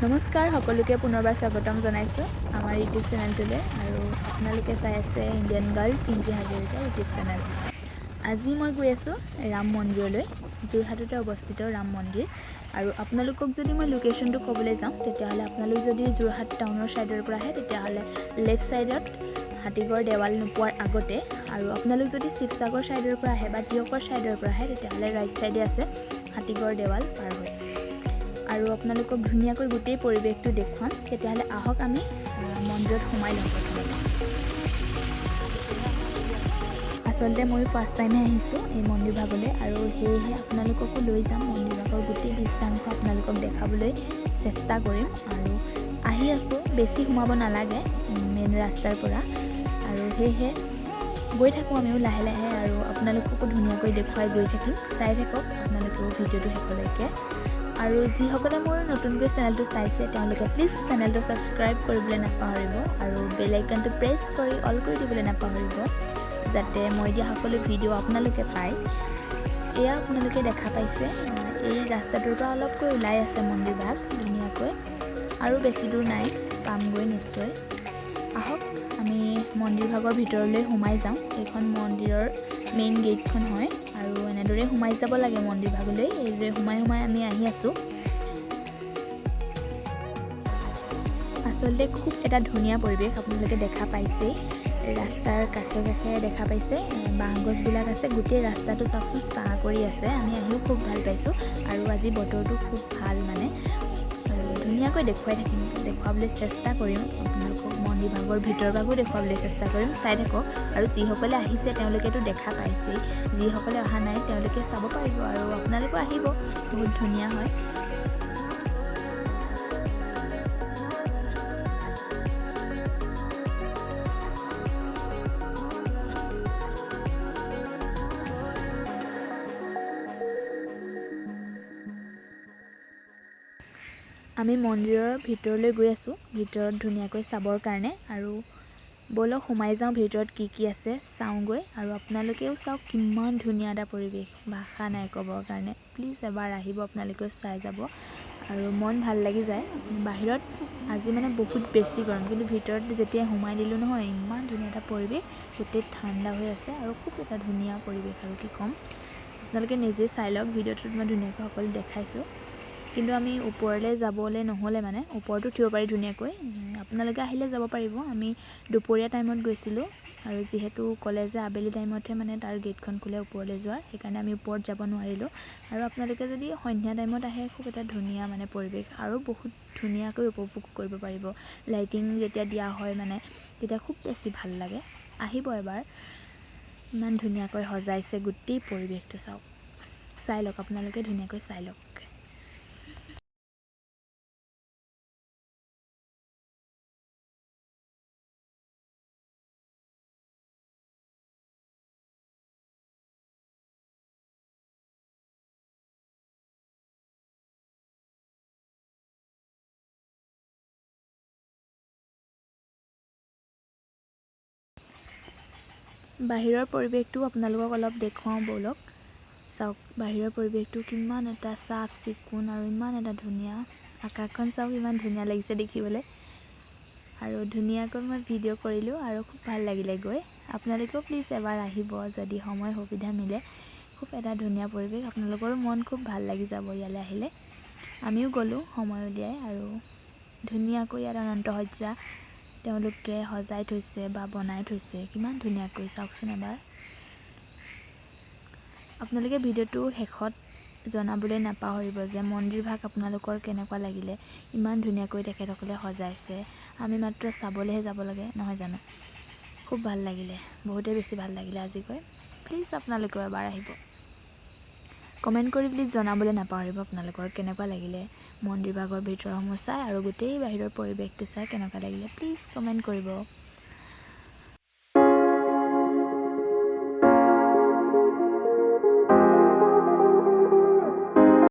নমস্কাৰ সকলোকে পুনৰবাৰ স্বাগতম জনাইছোঁ আমাৰ ইউটিউব চেনেলটোলৈ আৰু আপোনালোকে চাই আছে Indian girl Pinky Hazarika YouTube channel. আজি মই গৈ আছোঁ ৰাম মন্দিৰলৈ, যোৰহাটতে অৱস্থিত ৰাম মন্দিৰ। আৰু আপোনালোকক যদি মই লোকেশ্যনটো ক'বলৈ যাওঁ তেতিয়াহ'লে আপোনালোক যদি যোৰহাট টাউনৰ ছাইডৰ পৰা আহে তেতিয়াহ'লে লেফ্ট ছাইডত হাতীগড় দেৱাল নোপোৱাৰ আগতে, আৰু আপোনালোক যদি শিৱসাগৰ ছাইডৰ পৰা আহে বা তিয়কৰ ছাইডৰ পৰা আহে তেতিয়াহ'লে ৰাইট ছাইডে আছে হাতীগড় দেৱাল পাৰ হৈ। আৰু আপোনালোকক ধুনীয়াকৈ গোটেই পৰিৱেশটো দেখুৱাম। তেতিয়াহ'লে আহক আমি মন্দিৰত সোমাই লওঁ প্ৰথমতে। আচলতে ময়ো ফাৰ্ষ্ট টাইমে আহিছোঁ এই মন্দিৰ ভাগলৈ, আৰু সেয়েহে আপোনালোককো লৈ যাম মন্দিৰ ভাগৰ গোটেই দৃশ্যাংশ আপোনালোকক দেখাবলৈ চেষ্টা কৰিম। আৰু আহি আছোঁ, বেছি সোমাব নালাগে মেইন ৰাস্তাৰ পৰা, আৰু সেয়েহে গৈ থাকোঁ আমিও লাহে লাহে, আৰু আপোনালোককো ধুনীয়াকৈ দেখুৱাই গৈ থাকিম। চাই থাকক আপোনালোকেও ভিডিঅ'টো শেষলৈকে। আৰু যিসকলে মোৰ নতুনকৈ চেনেলটো চাইছে তেওঁলোকে প্লিজ চেনেলটো ছাবস্ক্ৰাইব কৰিবলৈ নাপাহৰিব, আৰু বেল আইকনটো প্ৰেছ কৰি অল কৰি দিবলৈ নাপাহৰিব, যাতে মই দিয়া সকলো ভিডিঅ' আপোনালোকে পায়। এয়া আপোনালোকে দেখা পাইছে, এই ৰাস্তাটোৰ পৰা অলপকৈ ওলাই আছে মন্দিৰ ভাগ ধুনীয়াকৈ, আৰু বেছি দূৰ নাই, পামগৈ নিশ্চয়। আহক আমি মন্দিৰ ভাগৰ ভিতৰলৈ সোমাই যাওঁ। এইখন মন্দিৰৰ মেইন গেটখন হয়, আৰু এনেদৰে সোমাই যাব লাগে মন্দিৰ ভাগলৈ। এইদৰে সোমাই সোমাই আমি আহি আছোঁ। আচলতে খুব এটা ধুনীয়া পৰিৱেশ আপোনালোকে দেখা পাইছেই, ৰাস্তাৰ কাষে কাষে দেখা পাইছে বাঁহ গছবিলাক আছে, গোটেই ৰাস্তাটো চাওকচোন ছাঁ কৰি আছে। আমি আহিও খুব ভাল পাইছোঁ, আৰু আজি বতৰটো খুব ভাল, মানে ধুনীয়াকৈ দেখুৱাবলৈ চেষ্টা কৰিম আপোনালোকক। মন্দিৰ ভাগৰ ভিতৰ ভাগো দেখুৱাবলৈ চেষ্টা কৰিম, চাই থাকক। আৰু যিসকলে আহিছে তেওঁলোকেতো দেখা পাইছেই, যিসকলে অহা নাই তেওঁলোকে চাব পাৰিব, আৰু আপোনালোকো আহিব, বহুত ধুনীয়া হয়। আমি মন্দিৰৰ ভিতৰলৈ গৈ আছোঁ, ভিতৰত ধুনীয়াকৈ চাবৰ কাৰণে। আৰু ব'লক সোমাই যাওঁ ভিতৰত কি কি আছে চাওঁগৈ, আৰু আপোনালোকেও চাওক কিমান ধুনীয়া এটা পৰিৱেশ, ভাষা নাই ক'বৰ কাৰণে। প্লিজ এবাৰ আহিব, আপোনালোকেও চাই যাব, আৰু মন ভাল লাগি যায়। বাহিৰত আজি মানে বহুত বেছি গৰম, কিন্তু ভিতৰত যেতিয়া সোমাই দিলোঁ নহয়, ইমান ধুনীয়া এটা পৰিৱেশ, গোটেই ঠাণ্ডা হৈ আছে, আৰু খুব এটা ধুনীয়া পৰিৱেশ, আৰু কি ক'ম আপোনালোকে নিজে চাই লওক। ভিডিঅ'টোত মই ধুনীয়াকৈ সকলো দেখাইছোঁ, কিন্তু আমি ওপৰলৈ যাবলৈ নহ'লে, মানে ওপৰতো উঠিব পাৰি ধুনীয়াকৈ, আপোনালোকে আহিলে যাব পাৰিব। আমি দুপৰীয়া টাইমত গৈছিলোঁ, আৰু যিহেতু ক'লে যে আবেলি টাইমতহে মানে তাৰ গেটখন খোলে ওপৰলৈ যোৱাৰ, সেইকাৰণে আমি ওপৰত যাব নোৱাৰিলোঁ। আৰু আপোনালোকে যদি সন্ধিয়া টাইমত আহে খুব এটা ধুনীয়া মানে পৰিৱেশ, আৰু বহুত ধুনীয়াকৈ উপভোগ কৰিব পাৰিব। লাইটিং যেতিয়া দিয়া হয় মানে তেতিয়া খুব বেছি ভাল লাগে। আহিব এবাৰ, ইমান ধুনীয়াকৈ সজাইছে গোটেই পৰিৱেশটো, চাওক চাই লওক আপোনালোকে, ধুনীয়াকৈ চাই লওক। বাহিৰৰ পৰিৱেশটো আপোনালোকক অলপ দেখুৱাওঁ ব'লক। চাওক বাহিৰৰ পৰিৱেশটো কিমান এটা চাফ চিকুণ, আৰু ইমান এটা ধুনীয়া। আকাশখন চাওক ইমান ধুনীয়া লাগিছে দেখিবলৈ, আৰু ধুনীয়াকৈ মই ভিডিঅ' কৰিলোঁ, আৰু খুব ভাল লাগিলে গৈ। আপোনালোকেও প্লিজ এবাৰ আহিব যদি সময় সুবিধা মিলে। খুব এটা ধুনীয়া পৰিৱেশ, আপোনালোকৰো মন খুব ভাল লাগি যাব ইয়ালৈ আহিলে। আমিও গ'লোঁ সময় উলিয়াই, আৰু ধুনীয়াকৈ ইয়াত অনন্তসজ্জা তেওঁলোকে সজাই থৈছে বা বনাই থৈছে, কিমান ধুনীয়াকৈ চাওকচোন এবাৰ। আপোনালোকে ভিডিঅ'টো শেষত জনাবলৈ নাপাহৰিব যে মন্দিৰ ভাগ আপোনালোকৰ কেনেকুৱা লাগিলে। ইমান ধুনীয়াকৈ তেখেতসকলে সজাইছে, আমি মাত্ৰ চাবলৈহে যাব লাগে, নহয় জানো। খুব ভাল লাগিলে, বহুতেই বেছি ভাল লাগিলে আজি গৈ। প্লিজ আপোনালোকেও এবাৰ আহিব। কমেণ্ট কৰি প্লিজ জনাবলৈ নাপাহৰিব আপোনালোকৰ কেনেকুৱা লাগিলে মন্দিৰ ভাগৰ ভিতৰসমূহ চাই, আৰু গোটেই বাহিৰৰ পৰিৱেশটো চাই কেনেকুৱা লাগিলে প্লিজ কমেণ্ট কৰিব।